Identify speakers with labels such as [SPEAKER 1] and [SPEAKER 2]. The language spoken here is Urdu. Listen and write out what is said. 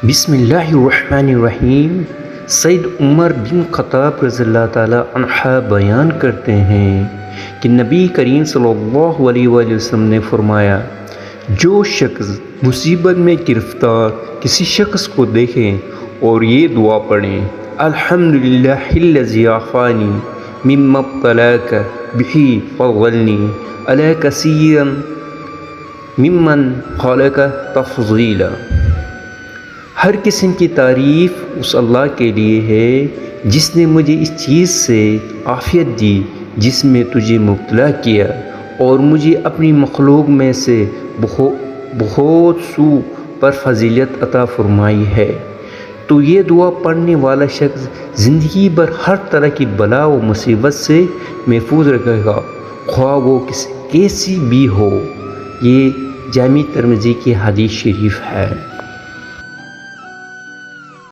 [SPEAKER 1] بسم اللہ الرحمن الرحیم۔ سید عمر بن خطاب رضی اللہ تعالیٰ عنہ بیان کرتے ہیں کہ نبی کریم صلی اللہ علیہ وآلہ وسلم نے فرمایا، جو شخص مصیبت میں گرفتار کسی شخص کو دیکھیں اور یہ دعا پڑھیں، الحمدللہ الذی عافانی مما ابتلاک بہ فضلنی علی کثیر ممن خلق تفضیلا۔ ہر قسم کی تعریف اس اللہ کے لیے ہے جس نے مجھے اس چیز سے عافیت دی جس میں تجھے مبتلا کیا، اور مجھے اپنی مخلوق میں سے بہت سو پر فضیلت عطا فرمائی ہے۔ تو یہ دعا پڑھنے والا شخص زندگی بھر ہر طرح کی بلا و مصیبت سے محفوظ رکھے گا، خواہ وہ کیسی بھی ہو۔ یہ جامع ترمذی کی حدیث شریف ہے۔